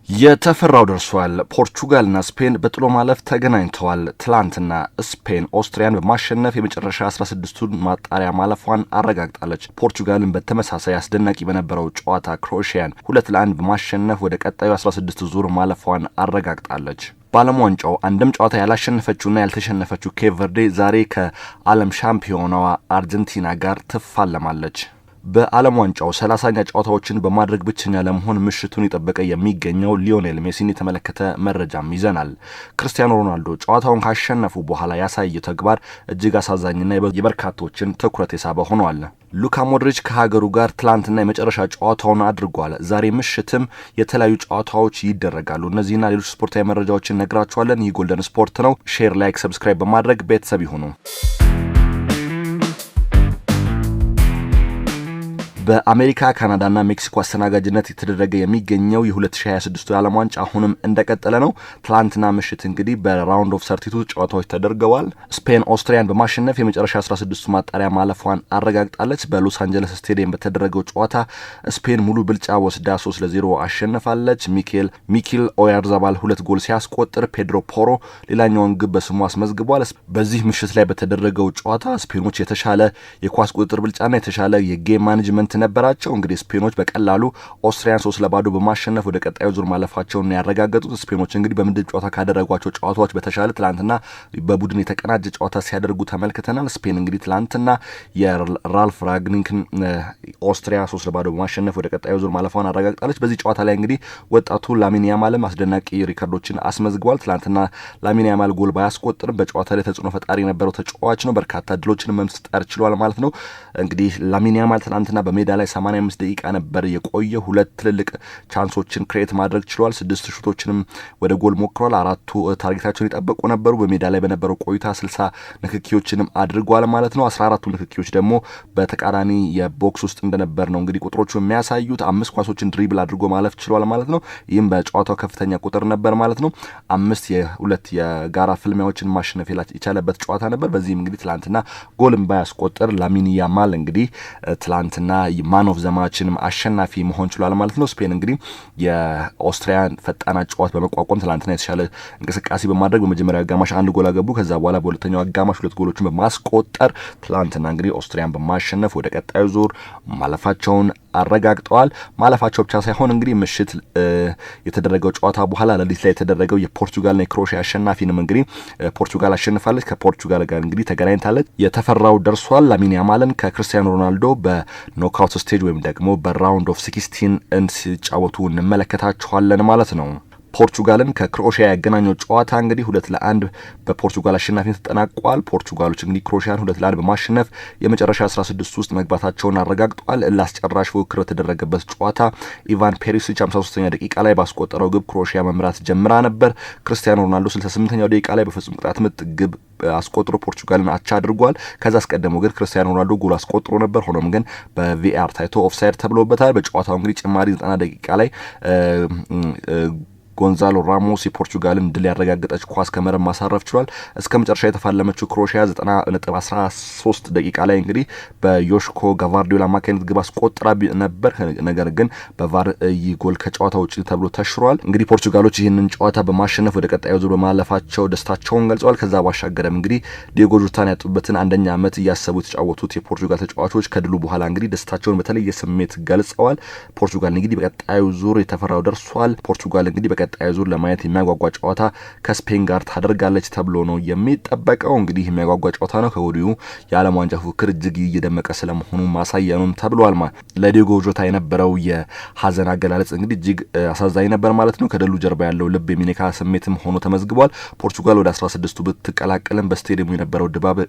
የተፈራው ደርሷል። ፖርቹጋልና ስፔን በጥሎ ማለፍ ተገናኝተዋል። ትላንትና ስፔን ኦስትሪያን በማሸነፍ የመጨረሻ 16ቱን ማጣሪያ ማለፏን አረጋግጣለች። ፖርቹጋልን በተመሳሳይ አስደናቂ በነበረው ጨዋታ ክሮኤሽያን 2-1 በማሸነፍ ወደ ቀጣዩ 16 ዙር ማለፏን አረጋግጣለች። በዓለም ዋንጫው አንድም ጨዋታ ያላሸነፈችውና ያልተሸነፈችው ኬፕ ቨርዴ ዛሬ ከዓለም ሻምፒዮናዋ አርጀንቲና ጋር ትፋለማለች። በዓለም ዋንጫው 30ኛ ጨዋታዎችን በማድረግ ብቸኛ ለመሆን ምሽቱን የጠበቀ የሚገኘው ሊዮኔል ሜሲን የተመለከተ መረጃም ይዘናል። ክርስቲያኖ ሮናልዶ ጨዋታውን ካሸነፉ በኋላ ያሳየው ተግባር እጅግ አሳዛኝና የበርካቶችን ትኩረት የሳበ ሆኗል። ሉካ ሞድሪች ከሀገሩ ጋር ትላንትና የመጨረሻ ጨዋታውን አድርጓል። ዛሬ ምሽትም የተለያዩ ጨዋታዎች ይደረጋሉ። እነዚህና ሌሎች ስፖርታዊ መረጃዎችን ነግራችኋለን። ይህ ጎልደን ስፖርት ነው። ሼር፣ ላይክ፣ ሰብስክራይብ በማድረግ ቤተሰብ ይሁኑ። በአሜሪካ ካናዳና ሜክሲኮ አስተናጋጅነት የተደረገ የሚገኘው የ2026 የዓለም ዋንጫ አሁንም እንደቀጠለ ነው። ትላንትና ምሽት እንግዲህ በራውንድ ኦፍ 32 ጨዋታዎች ተደርገዋል። ስፔን ኦስትሪያን በማሸነፍ የመጨረሻ 16ቱ ማጣሪያ ማለፏን አረጋግጣለች። በሎስ አንጀለስ ስቴዲየም በተደረገው ጨዋታ ስፔን ሙሉ ብልጫ ወስዳ 3-0 አሸንፋለች። ሚኬል ኦያርዛባል 2 ጎል ሲያስቆጥር ፔድሮ ፖሮ ሌላኛውን ግብ በስሙ አስመዝግቧል። በዚህ ምሽት ላይ በተደረገው ጨዋታ ስፔኖች የተሻለ የኳስ ቁጥጥር ብልጫና የተሻለ የጌም ማኔጅመንት ነበራቸው። እንግዲህ ስፔኖች በቀላሉ ኦስትሪያን 3-0 በማሸነፍ ወደ ቀጣዩ ዙር ማለፋቸውን ያረጋገጡት። ስፔኖች እንግዲህ በምድብ ጨዋታ ካደረጓቸው ጨዋታዎች በተሻለ ትላንትና በቡድን የተቀናጀ ጨዋታ ሲያደርጉ ተመልክተናል። ስፔን እንግዲህ ትላንትና የራልፍ ራግኒክን ኦስትሪያ 3-0 በማሸነፍ ወደ ቀጣዩ ዙር ማለፏን አረጋግጣለች። በዚህ ጨዋታ ላይ እንግዲህ ወጣቱ ላሚን ያማልም አስደናቂ ሪከርዶችን አስመዝግቧል። ትላንትና ላሚን ያማል ጎል ባያስቆጥርም በጨዋታ ላይ ተጽዕኖ ፈጣሪ የነበረው ተጫዋች ነው። በርካታ ድሎችን መፍጠር ችሏል ማለት ነው። እንግዲህ ላሚን ያማል ትላንትና ሜዳ ላይ 85 ደቂቃ ነበር የቆየ። 2 ትልልቅ ቻንሶችን ክሬት ማድረግ ችሏል። 6 ሹቶችንም ወደ ጎል ሞክሯል። 4ቱ ታርጌታቸውን የጠበቁ ነበሩ። በሜዳ ላይ በነበረው ቆይታ 60 ንክኪዎችንም አድርጓል ማለት ነው። 14ቱ ንክኪዎች ደግሞ በተቃራኒ የቦክስ ውስጥ እንደነበር ነው እንግዲህ ቁጥሮቹ የሚያሳዩት። 5 ኳሶችን ድሪብል አድርጎ ማለፍ ችሏል ማለት ነው። ይህም በጨዋታው ከፍተኛ ቁጥር ነበር ማለት ነው። 5 የሁለት የጋራ ፍልሚያዎችን ማሸነፍ የቻለበት ጨዋታ ነበር። በዚህም እንግዲህ ትላንትና ጎልም ባያስቆጥር ላሚን ያማል እንግዲህ ትላንትና ማን ኦፍ ዘማችንም አሸናፊ መሆን ችሏል ማለት ነው። ስፔን እንግዲህ የኦስትሪያን ፈጣን ጨዋታ በመቋቋም ትላንትና የተሻለ እንቅስቃሴ በማድረግ በመጀመሪያው አጋማሽ 1 ጎል አገቡ። ከዛ በኋላ በሁለተኛው አጋማሽ 2 ጎሎችን በማስቆጠር ትላንትና እንግዲህ ኦስትሪያን በማሸነፍ ወደ ቀጣዩ ዙር ማለፋቸውን አረጋግጠዋል። ማለፋቸው ብቻ ሳይሆን እንግዲህ ምሽት የተደረገው ጨዋታ በኋላ ሌሊት ላይ የተደረገው የፖርቹጋልና የክሮኤሽያ አሸናፊንም እንግዲህ ፖርቹጋል አሸንፋለች። ከፖርቹጋል ጋር እንግዲህ ተገናኝታለች። የተፈራው ደርሷል። ላሚን ያማልን ከክርስቲያኖ ሮናልዶ በኖክአውት ስቴጅ ወይም ደግሞ በራውንድ ኦፍ 16 ሲጫወቱ እንመለከታቸዋለን ማለት ነው። ፖርቹጋልን ከክሮኤሽያ ያገናኘው ጨዋታ እንግዲህ 2-1 በፖርቹጋል አሸናፊነት ተጠናቋል። ፖርቹጋሎች እንግዲህ ክሮኤሽያን 2-1 በማሸነፍ የመጨረሻ 16 ውስጥ መግባታቸውን አረጋግጠዋል። ላስጨራሽ ፉክክር የተደረገበት ጨዋታ ኢቫን ፔሪሲች 53ኛ ደቂቃ ላይ ባስቆጠረው ግብ ክሮኤሽያ መምራት ጀምራ ነበር። ክርስቲያኖ ሮናልዶ 68ኛው ደቂቃ ላይ በፍጹም ቅጣት ምት ግብ አስቆጥሮ ፖርቹጋልን አቻ አድርጓል። ከዛ አስቀድሞ ግን ክርስቲያኖ ሮናልዶ ጎል አስቆጥሮ ነበር። ሆኖም ግን በቪአር ታይቶ ኦፍሳይድ ተብሎበታል። በጨዋታው እንግዲህ ጭማሪ 90 ደቂቃ ላይ ጎንዛሎ ራሞስ የፖርቹጋልን ድል ያረጋገጠች ኳስ ከመረብ ማሳረፍ ችሏል። እስከ መጨረሻ የተፋለመችው ክሮኤሽያ 90.13 ደቂቃ ላይ እንግዲህ በዮሽኮ ጋቫርዲዮል አማካኝነት ግብ አስቆጥራ ነበር። ነገር ግን በቫር ይህ ጎል ከጨዋታ ውጭ ተብሎ ተሽሯል። እንግዲህ ፖርቹጋሎች ይህንን ጨዋታ በማሸነፍ ወደ ቀጣዩ ዙር በማለፋቸው ደስታቸውን ገልጸዋል። ከዛ ባሻገርም እንግዲህ ዲዮጎ ጆታን ያጡበትን 1ኛ ዓመት እያሰቡ የተጫወቱት የፖርቹጋል ተጫዋቾች ከድሉ በኋላ እንግዲህ ደስታቸውን በተለየ ስሜት ገልጸዋል። ፖርቹጋል እንግዲህ በቀጣዩ ዙር የተፈራው ደርሷል። ፖርቹጋል እንግዲህ ቀጣዩ ዙር ለማየት የሚያጓጓ ጨዋታ ከስፔን ጋር ታደርጋለች ተብሎ ነው የሚጠበቀው። እንግዲህ የሚያጓጓ ጨዋታ ነው። ከወዲሁ የዓለም ዋንጫ ፉክክር እጅግ እየደመቀ ስለመሆኑ ማሳያ ነው ተብሏል። ለዲዮጎ ጆታ የነበረው የሀዘን አገላለጽ እንግዲህ እጅግ አሳዛኝ ነበር ማለት ነው። ከድሉ ጀርባ ያለው ልብ የሚነካ ስሜትም ሆኖ ተመዝግቧል። ፖርቹጋል ወደ 16ቱ ብትቀላቀልም በስቴዲየሙ የነበረው ድባብ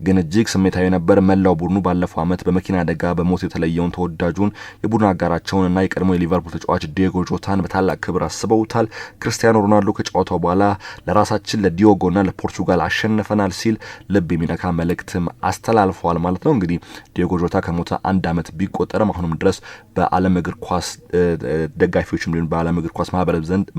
ግን እጅግ ስሜታዊ ነበር። መላው ቡድኑ ባለፈው ዓመት በመኪና አደጋ በሞት የተለየውን ተወዳጁን የቡድን አጋራቸውን እና የቀድሞ የሊቨርፑል ተጫዋች ዲዮጎ ጆታን በታላቅ ክብር አስበውታል። አድርገውታል። ክርስቲያኖ ሮናልዶ ከጨዋታው በኋላ ለራሳችን ለዲዮጎና ለፖርቹጋል አሸንፈናል ሲል ልብ የሚነካ መልእክትም አስተላልፈዋል ማለት ነው። እንግዲህ ዲዮጎ ጆታ ከሞተ 1 ዓመት ቢቆጠርም አሁንም ድረስ በዓለም እግር ኳስ ደጋፊዎችም ሊሆን በዓለም እግር ኳስ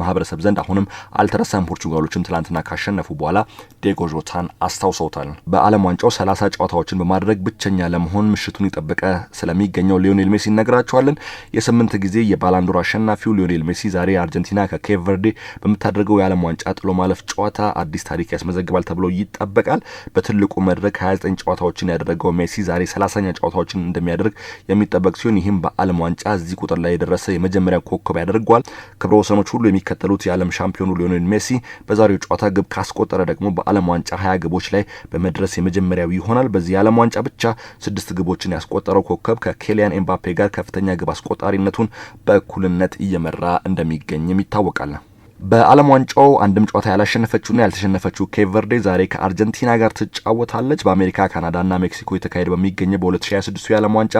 ማህበረሰብ ዘንድ አሁንም አልተረሳም። ፖርቹጋሎችም ትላንትና ካሸነፉ በኋላ ዲዮጎ ጆታን አስታውሰውታል። በዓለም ዋንጫው 30 ጨዋታዎችን በማድረግ ብቸኛ ለመሆን ምሽቱን የጠበቀ ስለሚገኘው ሊዮኔል ሜሲ እነግራቸዋለን። የ8 ጊዜ የባላንዶር አሸናፊው ሊዮኔል ሜሲ ዛሬ አርጀንቲና ከኬፕ ቨርዴ በምታደርገው የዓለም ዋንጫ ጥሎ ማለፍ ጨዋታ አዲስ ታሪክ ያስመዘግባል ተብሎ ይጠበቃል። በትልቁ መድረክ 29 ጨዋታዎችን ያደረገው ሜሲ ዛሬ 30ኛ ጨዋታዎችን እንደሚያደርግ የሚጠበቅ ሲሆን ይህም በዓለም ዋንጫ እዚህ ቁጥር ላይ የደረሰ የመጀመሪያ ኮከብ ያደርገዋል። ክብረ ወሰኖች ሁሉ የሚከተሉት የዓለም ሻምፒዮኑ ሊዮኔል ሜሲ በዛሬው ጨዋታ ግብ ካስቆጠረ ደግሞ በዓለም ዋንጫ 20 ግቦች ላይ በመድረስ የመጀመሪያው ይሆናል። በዚህ የዓለም ዋንጫ ብቻ 6 ግቦችን ያስቆጠረው ኮከብ ከኬሊያን ኤምባፔ ጋር ከፍተኛ ግብ አስቆጣሪነቱን በእኩልነት እየመራ እንደሚገኝም ይታወቃል። በዓለም ዋንጫው አንድም ጨዋታ ያላሸነፈችውና ያልተሸነፈችው ኬፕ ቨርዴ ዛሬ ከአርጀንቲና ጋር ትጫወታለች። በአሜሪካ ካናዳና ሜክሲኮ የተካሄደ በሚገኘው በ2026 የዓለም ዋንጫ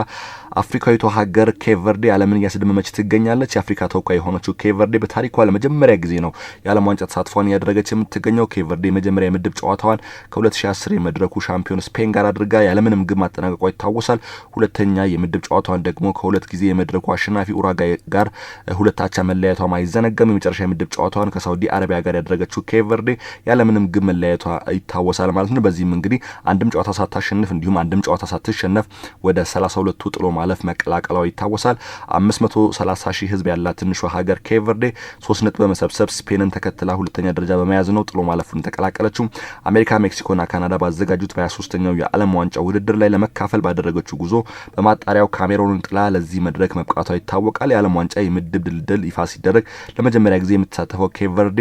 አፍሪካዊቷ ሀገር ኬፕ ቨርዴ ዓለምን እያስደመመች ትገኛለች። የአፍሪካ ተወካይ የሆነችው ኬፕ ቨርዴ በታሪኳ ለመጀመሪያ ጊዜ ነው የዓለም ዋንጫ ተሳትፏን እያደረገች የምትገኘው። ኬፕ ቨርዴ የመጀመሪያ የምድብ ጨዋታዋን ከ2010 የመድረኩ ሻምፒዮን ስፔን ጋር አድርጋ ያለምንም ግብ ማጠናቀቋ ይታወሳል። ሁለተኛ የምድብ ጨዋታዋን ደግሞ ከሁለት ጊዜ የመድረኩ አሸናፊ ኡራጓይ ጋር 2-2 መለያየቷ አይዘነጋም። የመጨረሻ የምድብ ጨዋታዋን ከሳውዲ አረቢያ ጋር ያደረገችው ኬፕ ቨርዴ ያለምንም ግብ መለያየቷ ይታወሳል ማለት ነው። በዚህም እንግዲህ አንድም ጨዋታ ሳታሸንፍ እንዲሁም አንድም ጨዋታ ሳትሸነፍ ወደ 32ቱ ጥሎ ማለፍ መቀላቀሏ ይታወሳል። 530 ሺህ ሕዝብ ያላት ትንሿ ሀገር ኬፕ ቨርዴ 3 ነጥብ በመሰብሰብ ስፔንን ተከትላ ሁለተኛ ደረጃ በመያዝ ነው ጥሎ ማለፉን ተቀላቀለችው። አሜሪካ፣ ሜክሲኮና ካናዳ ባዘጋጁት በ23ኛው የዓለም ዋንጫ ውድድር ላይ ለመካፈል ባደረገችው ጉዞ በማጣሪያው ካሜሩንን ጥላ ለዚህ መድረክ መብቃቷ ይታወቃል። የዓለም ዋንጫ የምድብ ድልድል ይፋ ሲደረግ ለመጀመሪያ ጊዜ የምትሳተፈው ኬፕ ቨርዴ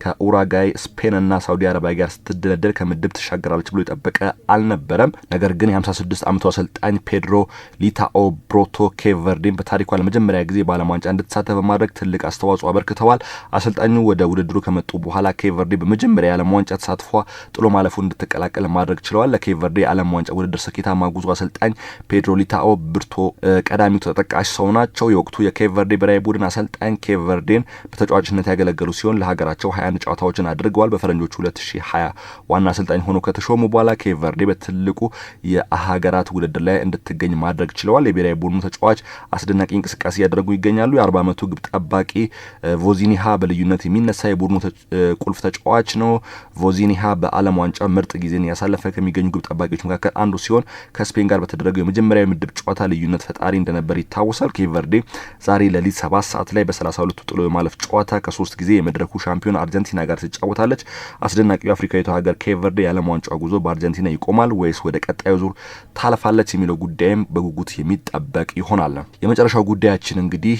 ከኡራጓይ፣ ስፔን እና ሳውዲ አረቢያ ጋር ስትደለደል ከምድብ ትሻገራለች ብሎ የጠበቀ አልነበረም። ነገር ግን የ56 ዓመቱ አሰልጣኝ ፔድሮ ሊታኦ ብሮቶ ኬፕ ቨርዴን በታሪኳ ለመጀመሪያ ጊዜ በዓለም ዋንጫ እንድትሳተፍ በማድረግ ትልቅ አስተዋጽኦ አበርክተዋል። አሰልጣኙ ወደ ውድድሩ ከመጡ በኋላ ኬፕ ቨርዴ በመጀመሪያ የዓለም ዋንጫ ተሳትፏ ጥሎ ማለፉን እንድትቀላቀል ማድረግ ችለዋል። ለኬፕ ቨርዴ የዓለም ዋንጫ ውድድር ስኬታማ ጉዞ አሰልጣኝ ፔድሮ ሊታኦ ብሮቶ ቀዳሚው ተጠቃሽ ሰው ናቸው። የወቅቱ የኬፕ ቨርዴ ብሔራዊ ቡድን አሰልጣኝ ኬፕ ቨርዴን በተጫዋችነት ያገለገሉ ሲሆን ለሀገራቸው 21 ጨዋታዎችን አድርገዋል። በፈረንጆቹ 2020 ዋና አሰልጣኝ ሆኖ ከተሾሙ በኋላ ኬፕ ቨርዴ በትልቁ የሀገራት ውድድር ላይ እንድትገኝ ማድረግ ችለዋል። የብሔራዊ ቡድኑ ተጫዋች አስደናቂ እንቅስቃሴ ያደረጉ ይገኛሉ። የ40 ዓመቱ ግብ ጠባቂ ቮዚኒሃ በልዩነት የሚነሳ የቡድኑ ቁልፍ ተጫዋች ነው። ቮዚኒሃ በዓለም ዋንጫ ምርጥ ጊዜን ያሳለፈ ከሚገኙ ግብ ጠባቂዎች መካከል አንዱ ሲሆን ከስፔን ጋር በተደረገው የመጀመሪያው የምድብ ጨዋታ ልዩነት ፈጣሪ እንደነበር ይታወሳል። ኬፕ ቨርዴ ዛሬ ሌሊት 7 ሰዓት ላይ በ32ቱ ጥሎ የማለፍ ጨዋታ ከ3 ጊዜ የመድረኩ ሻምፒዮን አርጀንቲና ጋር ትጫወታለች። አስደናቂው አፍሪካዊቷ ሀገር ኬፕ ቨርዴ የዓለም ዋንጫ ጉዞ በአርጀንቲና ይቆማል ወይስ ወደ ቀጣዩ ዙር ታልፋለች የሚለው ጉዳይም በጉጉት የሚጠበቅ ይሆናል። የመጨረሻው ጉዳያችን እንግዲህ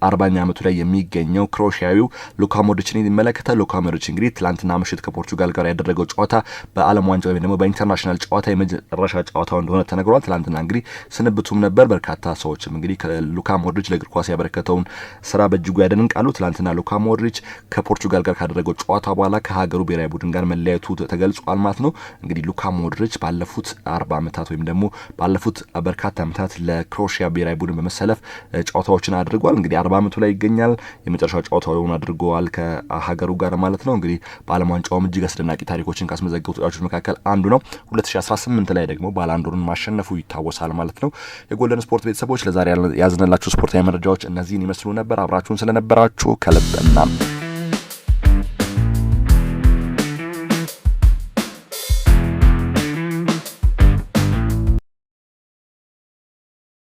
40ኛ ዓመቱ ላይ የሚገኘው ክሮኤሽያዊው ሉካ ሞድሪችን ይመለከታል። ሉካ ሞድሪች እንግዲህ ትላንትና ምሽት ከፖርቹጋል ጋር ያደረገው ጨዋታ በዓለም ዋንጫ ወይም ደግሞ በኢንተርናሽናል ጨዋታ የመጨረሻ ጨዋታው እንደሆነ ተነግሯል። ትላንትና እንግዲህ ስንብቱም ነበር። በርካታ ሰዎችም እንግዲህ ሉካ ሞድሪች ለእግር ኳስ ያበረከተውን ስራ በእጅጉ ያደንቃሉ። ትላንትና ሉካ ሞድሪች ከፖርቹጋል ጋር ካደረገው ጨዋታ በኋላ ከሀገሩ ብሔራዊ ቡድን ጋር መለያየቱ ተገልጿል ማለት ነው። እንግዲህ ሉካ ሞድሪች ባለፉት 40 ዓመታት ወይም ደግሞ ባለፉት በርካታ ዓመታት ለክሮኤሽያ ብሔራዊ ቡድን በመሰለፍ ጨዋታዎችን አድርጓል። እንግዲህ 40 ዓመቱ ላይ ይገኛል። የመጨረሻው ጨዋታውን አድርገዋል ከሀገሩ ጋር ማለት ነው። እንግዲህ በዓለም ዋንጫውም እጅግ አስደናቂ ታሪኮችን ካስመዘገቡ ተጫዋቾች መካከል አንዱ ነው። 2018 ላይ ደግሞ ባላንዶርን ማሸነፉ ይታወሳል ማለት ነው። የጎልደን ስፖርት ቤተሰቦች ለዛሬ ያዝነላችሁ ስፖርታዊ መረጃዎች እነዚህን ይመስሉ ነበር። አብራችሁን ስለነበራችሁ ከልብ እናም